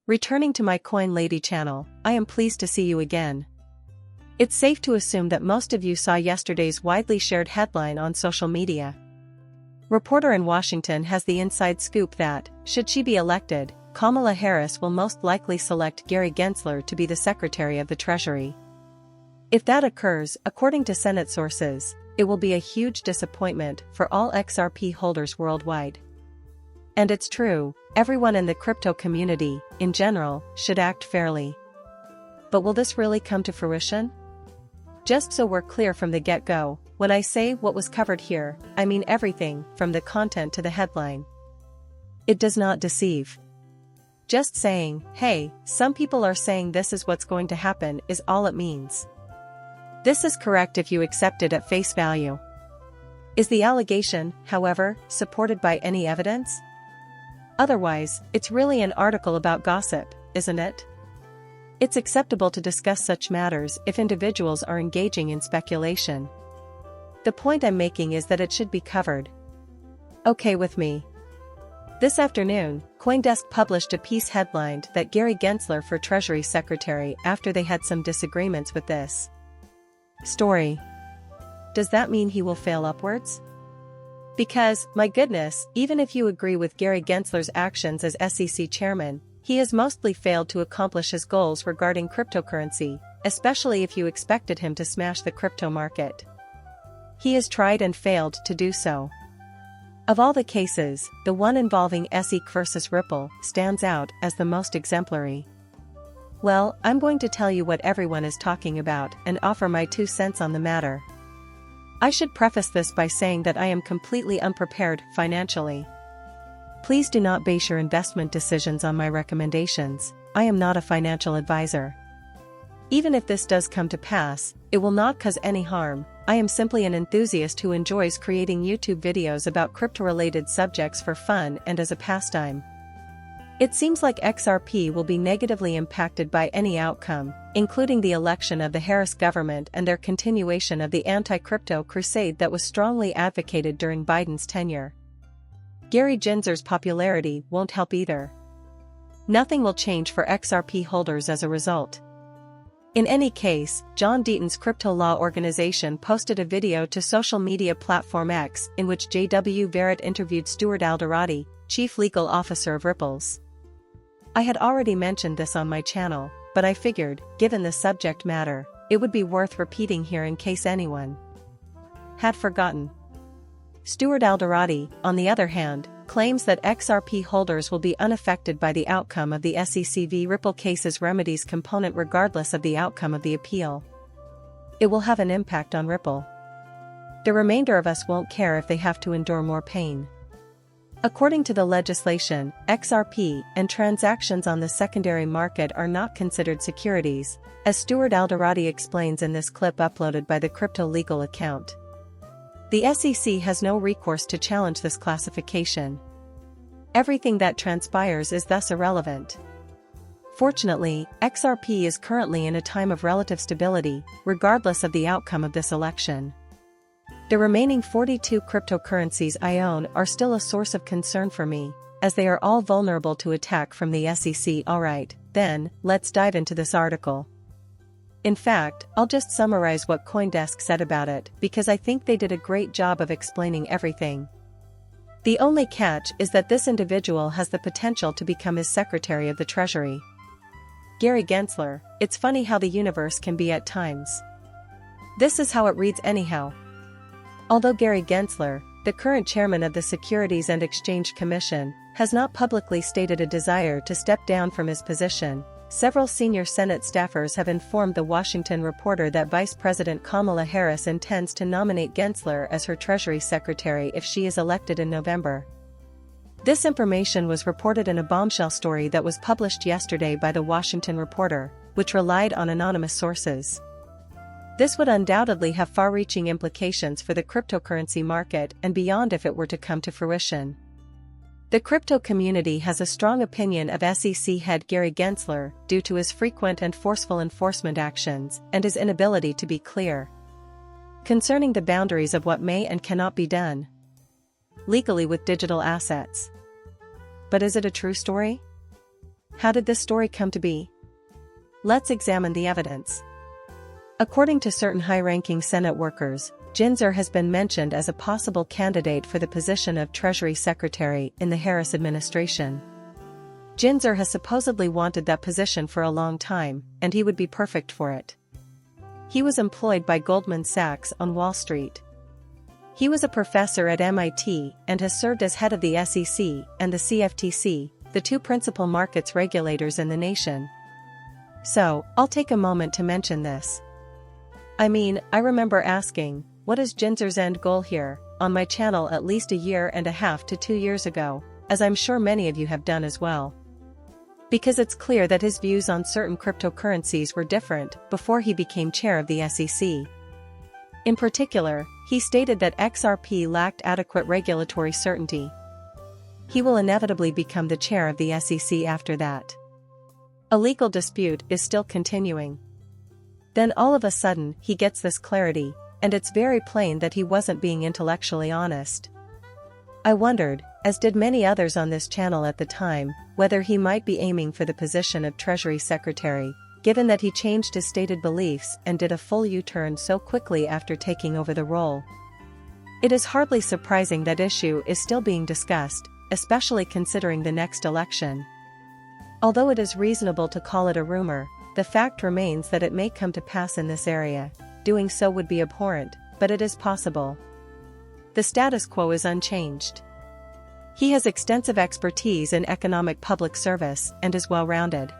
Returning to my Coin Lady channel, I am pleased to see you again. It's safe to assume that most of you saw yesterday's widely shared headline on social media. Reporter in Washington has the inside scoop that, should she be elected, Kamala Harris will most likely select Gary Gensler to be the Secretary of the Treasury. If that occurs, according to Senate sources, it will be a huge disappointment for all XRP holders worldwide. And it's true, everyone in the crypto community, in general, should act fairly. But will this really come to fruition? Just so we're clear from the get-go, when I say what was covered here, I mean everything from the content to the headline. It does not deceive. Just saying, hey, some people are saying this is what's going to happen is all it means. This is correct if you accept it at face value. Is the allegation, however, supported by any evidence? Otherwise, it's really an article about gossip, isn't it? It's acceptable to discuss such matters if individuals are engaging in speculation. The point I'm making is that it should be covered. Okay with me. This afternoon, Coindesk published a piece headlined that Gary Gensler for Treasury Secretary after they had some disagreements with this story. Does that mean he will fail upwards? Because, my goodness, even if you agree with Gary Gensler's actions as SEC chairman, he has mostly failed to accomplish his goals regarding cryptocurrency, especially if you expected him to smash the crypto market. He has tried and failed to do so. Of all the cases, the one involving SEC versus Ripple stands out as the most exemplary. Well, I'm going to tell you what everyone is talking about and offer my 2 cents on the matter. I should preface this by saying that I am completely unprepared financially. Please do not base your investment decisions on my recommendations. I am not a financial advisor. Even if this does come to pass, it will not cause any harm. I am simply an enthusiast who enjoys creating YouTube videos about crypto-related subjects for fun and as a pastime. It seems like XRP will be negatively impacted by any outcome, including the election of the Harris government and their continuation of the anti-crypto crusade that was strongly advocated during Biden's tenure. Gary Gensler's popularity won't help either. Nothing will change for XRP holders as a result. In any case, John Deaton's crypto law organization posted a video to social media platform X in which J.W. Barrett interviewed Stuart Aldera, chief legal officer of Ripples. I had already mentioned this on my channel, but I figured, given the subject matter, it would be worth repeating here in case anyone had forgotten. Stuart Aldera, on the other hand, claims that XRP holders will be unaffected by the outcome of the SEC v. Ripple case's remedies component regardless of the outcome of the appeal. It will have an impact on Ripple. The remainder of us won't care if they have to endure more pain. According to the legislation, XRP and transactions on the secondary market are not considered securities, as Stuart Aldera explains in this clip uploaded by the Crypto Legal account. The SEC has no recourse to challenge this classification. Everything that transpires is thus irrelevant. Fortunately, XRP is currently in a time of relative stability, regardless of the outcome of this election. The remaining 42 cryptocurrencies I own are still a source of concern for me, as they are all vulnerable to attack from the SEC. Alright, then, let's dive into this article. In fact, I'll just summarize what Coindesk said about it because I think they did a great job of explaining everything. The only catch is that this individual has the potential to become his Secretary of the Treasury. Gary Gensler, it's funny how the universe can be at times. This is how it reads anyhow. Although Gary Gensler, the current chairman of the Securities and Exchange Commission, has not publicly stated a desire to step down from his position, several senior Senate staffers have informed the Washington Reporter that Vice President Kamala Harris intends to nominate Gensler as her Treasury Secretary if she is elected in November. This information was reported in a bombshell story that was published yesterday by the Washington Reporter, which relied on anonymous sources. This would undoubtedly have far-reaching implications for the cryptocurrency market and beyond if it were to come to fruition. The crypto community has a strong opinion of SEC head Gary Gensler due to his frequent and forceful enforcement actions and his inability to be clear concerning the boundaries of what may and cannot be done legally with digital assets. But is it a true story? How did this story come to be? Let's examine the evidence. According to certain high-ranking Senate workers, Gensler has been mentioned as a possible candidate for the position of Treasury Secretary in the Harris administration. Gensler has supposedly wanted that position for a long time, and he would be perfect for it. He was employed by Goldman Sachs on Wall Street. He was a professor at MIT and has served as head of the SEC and the CFTC, the two principal markets regulators in the nation. So, I'll take a moment to mention this. I remember asking, what is Gensler's end goal here, on my channel at least a year and a half to 2 years ago, as I'm sure many of you have done as well. Because it's clear that his views on certain cryptocurrencies were different before he became chair of the SEC. In particular, he stated that XRP lacked adequate regulatory certainty. He will inevitably become the chair of the SEC after that. A legal dispute is still continuing. Then all of a sudden he gets this clarity, and it's very plain that he wasn't being intellectually honest. I wondered, as did many others on this channel at the time, whether he might be aiming for the position of Treasury Secretary, given that he changed his stated beliefs and did a full U-turn so quickly after taking over the role. It is hardly surprising that issue is still being discussed, especially considering the next election. Although it is reasonable to call it a rumor, the fact remains that it may come to pass in this area. Doing so would be abhorrent, but it is possible. The status quo is unchanged. He has extensive expertise in economic public service and is well-rounded.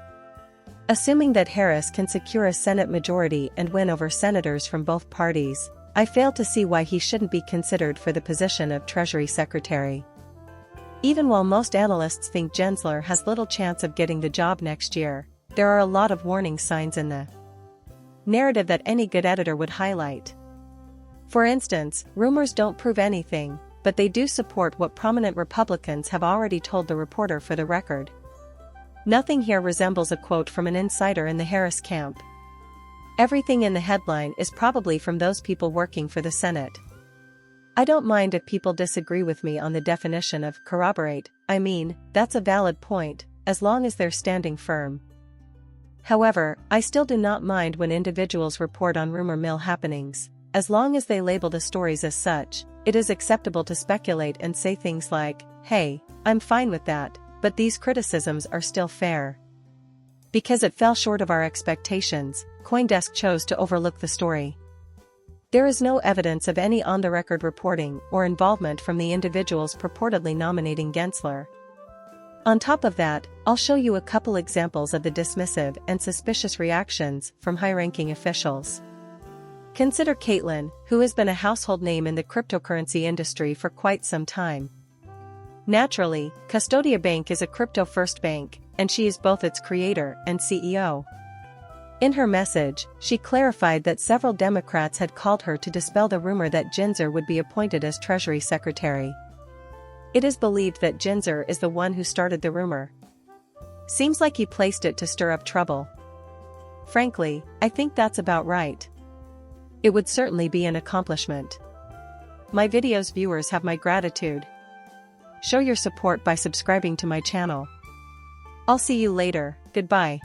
Assuming that Harris can secure a Senate majority and win over senators from both parties, I fail to see why he shouldn't be considered for the position of Treasury Secretary. Even while most analysts think Gensler has little chance of getting the job next year, there are a lot of warning signs in the narrative that any good editor would highlight. For instance, rumors don't prove anything, but they do support what prominent Republicans have already told the reporter for the record. Nothing here resembles a quote from an insider in the Harris camp. Everything in the headline is probably from those people working for the Senate. I don't mind if people disagree with me on the definition of corroborate. That's a valid point, as long as they're standing firm. However, I still do not mind when individuals report on rumor mill happenings. As long as they label the stories as such, it is acceptable to speculate and say things like, hey, I'm fine with that, but these criticisms are still fair. Because it fell short of our expectations, Coindesk chose to overlook the story. There is no evidence of any on-the-record reporting or involvement from the individuals purportedly nominating Gensler. On top of that, I'll show you a couple examples of the dismissive and suspicious reactions from high-ranking officials. Consider Caitlin, who has been a household name in the cryptocurrency industry for quite some time. Naturally, Custodia Bank is a crypto-first bank, and she is both its creator and CEO. In her message, she clarified that several Democrats had called her to dispel the rumor that Gensler would be appointed as Treasury Secretary. It is believed that Gensler is the one who started the rumor. Seems like he placed it to stir up trouble. Frankly, I think that's about right. It would certainly be an accomplishment. My video's viewers have my gratitude. Show your support by subscribing to my channel. I'll see you later, goodbye.